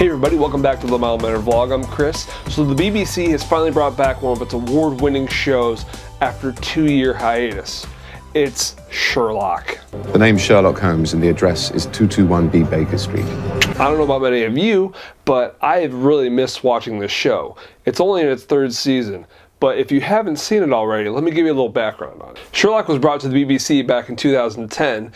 Hey everybody, welcome back to the Mile Manor Vlog. I'm Chris. So the BBC has finally brought back one of its award-winning shows after a 2-year hiatus. It's Sherlock. The name's Sherlock Holmes and the address is 221B Baker Street. I don't know about many of you, but I have really missed watching this show. It's only in its 3rd season, but if you haven't seen it already, let me give you a little background on it. Sherlock was brought to the BBC back in 2010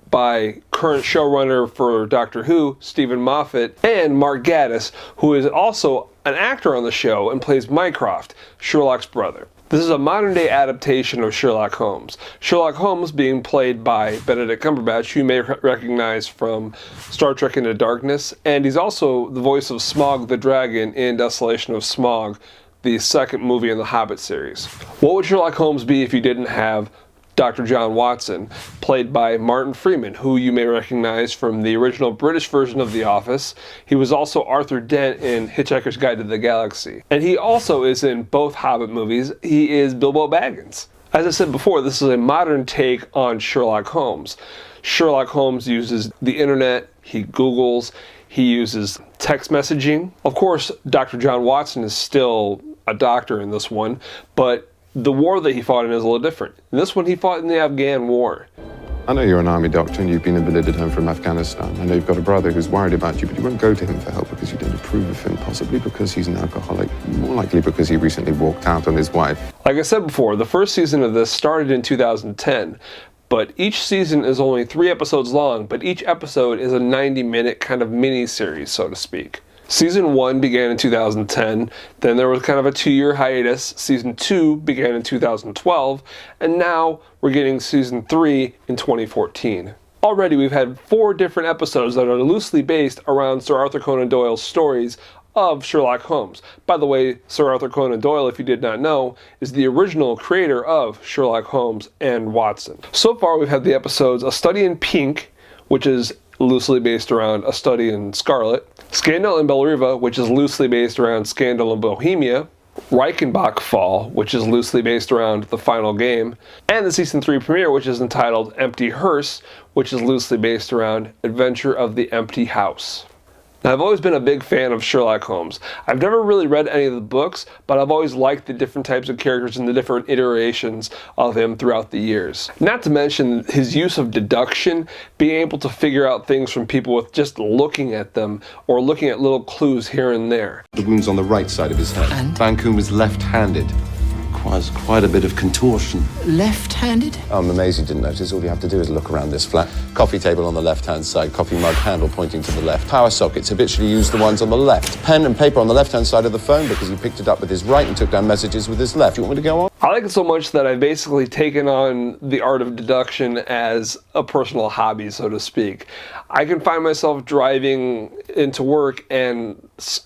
by current showrunner for Doctor Who, Stephen Moffat, and Mark Gatiss, who is also an actor on the show and plays Mycroft, Sherlock's brother. This is a modern-day adaptation of Sherlock Holmes. Sherlock Holmes being played by Benedict Cumberbatch, who you may recognize from Star Trek Into Darkness, and he's also the voice of Smaug the Dragon in Desolation of Smaug, the 2nd movie in the Hobbit series. What would Sherlock Holmes be if you didn't have Dr. John Watson, played by Martin Freeman, who you may recognize from the original British version of The Office. He was also Arthur Dent in Hitchhiker's Guide to the Galaxy. And he also is in both Hobbit movies. He is Bilbo Baggins. As I said before, this is a modern take on Sherlock Holmes. Sherlock Holmes uses the internet, he Googles, he uses text messaging. Of course, Dr. John Watson is still a doctor in this one, but the war that he fought in is a little different. In this one, he fought in the Afghan War. I know you're an army doctor and you've been invalided home from Afghanistan. I know you've got a brother who's worried about you, but you won't go to him for help because you don't approve of him, possibly because he's an alcoholic, more likely because he recently walked out on his wife. Like I said before, the first season of this started in 2010, but each season is only 3 episodes long, but each episode is a 90-minute kind of mini-series, so to speak. Season 1 began in 2010, then there was kind of a 2-year hiatus. Season 2 began in 2012, and now we're getting Season 3 in 2014. Already we've had 4 different episodes that are loosely based around Sir Arthur Conan Doyle's stories of Sherlock Holmes. By the way, Sir Arthur Conan Doyle, if you did not know, is the original creator of Sherlock Holmes and Watson. So far we've had the episodes A Study in Pink, which is loosely based around A Study in Scarlet, Scandal in Belleriva, which is loosely based around Scandal in Bohemia, Reichenbach Fall, which is loosely based around The Final Game, and the Season 3 premiere, which is entitled Empty Hearse, which is loosely based around Adventure of the Empty House. Now, I've always been a big fan of Sherlock Holmes. I've never really read any of the books, but I've always liked the different types of characters and the different iterations of him throughout the years. Not to mention his use of deduction, being able to figure out things from people with just looking at them or looking at little clues here and there. The wound's on the right side of his head. And? Bancoon was left-handed. Requires quite a bit of contortion. Left-handed? Oh, I'm amazed you didn't notice. All you have to do is look around this flat. Coffee table on the left-hand side, coffee mug handle pointing to the left. Power sockets, habitually use the ones on the left. Pen and paper on the left-hand side of the phone because he picked it up with his right and took down messages with his left. You want me to go on? I like it so much that I've basically taken on the art of deduction as a personal hobby, so to speak. I can find myself driving into work and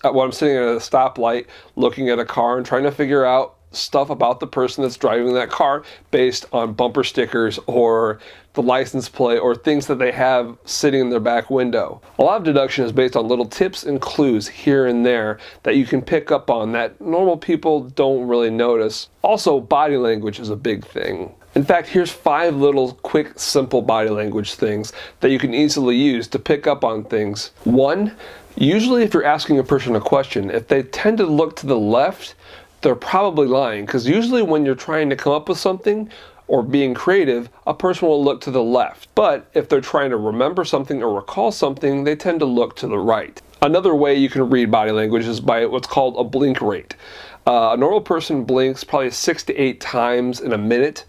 when I'm sitting at a stoplight looking at a car and trying to figure out stuff about the person that's driving that car based on bumper stickers or the license plate or things that they have sitting in their back window. A lot of deduction is based on little tips and clues here and there that you can pick up on that normal people don't really notice. Also, body language is a big thing. In fact, here's 5 little quick, simple body language things that you can easily use to pick up on things. 1, usually if you're asking a person a question, if they tend to look to the left, they're probably lying, because usually when you're trying to come up with something or being creative, a person will look to the left. But if they're trying to remember something or recall something, they tend to look to the right. Another way you can read body language is by what's called a blink rate. A normal person blinks probably 6 to 8 times in a minute,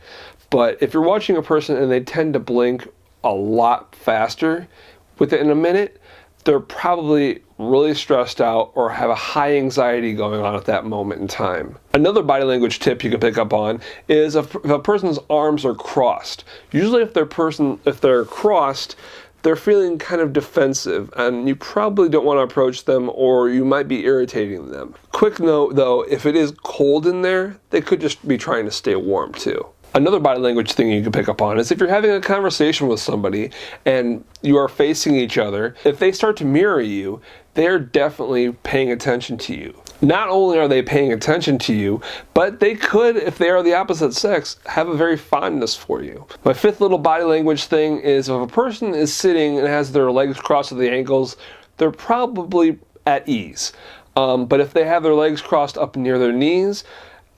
but if you're watching a person and they tend to blink a lot faster within a minute, they're probably really stressed out or have a high anxiety going on at that moment in time. Another body language tip you can pick up on is if a person's arms are crossed. Usually if they're crossed, they're feeling kind of defensive and you probably don't want to approach them or you might be irritating them. Quick note though, if it is cold in there, they could just be trying to stay warm too. Another body language thing you can pick up on is if you're having a conversation with somebody and you are facing each other, if they start to mirror you, they're definitely paying attention to you. Not only are they paying attention to you, but they could, if they are the opposite sex, have a very fondness for you. My 5th little body language thing is if a person is sitting and has their legs crossed at the ankles, they're probably at ease. But if they have their legs crossed up near their knees,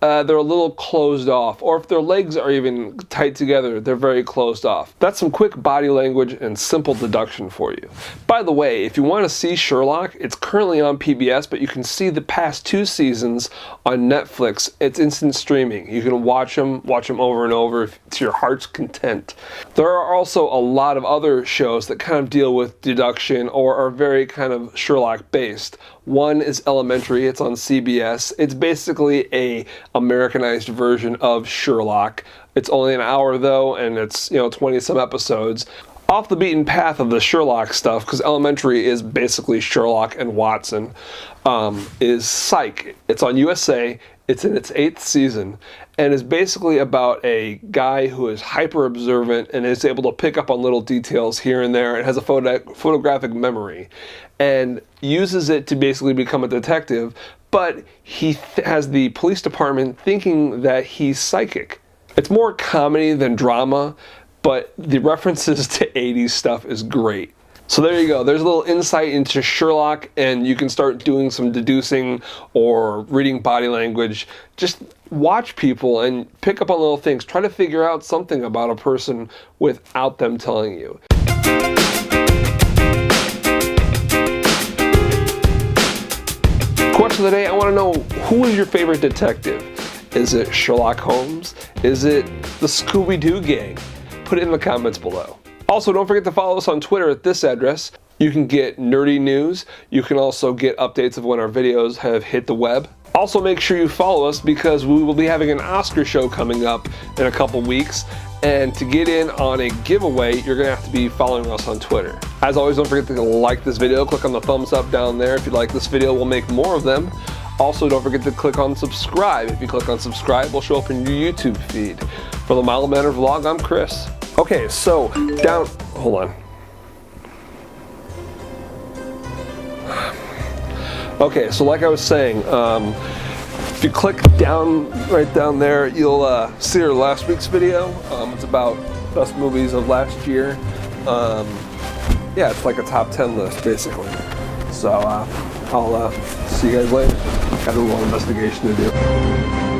they're a little closed off, or if their legs are even tight together, they're very closed off. That's some quick body language and simple deduction for you. By the way, if you want to see Sherlock, it's currently on PBS, but you can see the past 2 seasons on Netflix. It's instant streaming. You can watch them over and over to your heart's content. There are also a lot of other shows that kind of deal with deduction or are very kind of Sherlock based. One is Elementary. It's on CBS. It's basically a Americanized version of Sherlock. It's only an hour though, and it's 20 some episodes. Off the beaten path of the Sherlock stuff, because Elementary is basically Sherlock and Watson, is Psych. It's on USA. It's in its 8th season, and is basically about a guy who is hyper observant and is able to pick up on little details here and there and has a photographic memory, and uses it to basically become a detective, but he has the police department thinking that he's psychic. It's more comedy than drama, but the references to 80s stuff is great. So there you go. There's a little insight into Sherlock, and you can start doing some deducing or reading body language. Just watch people and pick up on little things. Try to figure out something about a person without them telling you. Question of the day, I want to know, who is your favorite detective? Is it Sherlock Holmes? Is it the Scooby-Doo gang? Put it in the comments below. Also, don't forget to follow us on Twitter at this address. You can get nerdy news. You can also get updates of when our videos have hit the web. Also, make sure you follow us because we will be having an Oscar show coming up in a couple weeks. And to get in on a giveaway, you're going to have to be following us on Twitter. As always, don't forget to like this video. Click on the thumbs up down there. If you like this video, we'll make more of them. Also, don't forget to click on subscribe. If you click on subscribe, we'll show up in your YouTube feed. For the Mild Mannered Vlog, I'm Chris. Okay, so hold on. Okay, so like I was saying, if you click right down there, you'll see our last week's video. It's about best movies of last year. Yeah, it's like a top 10 list, basically. So I'll see you guys later. Got a little investigation to do.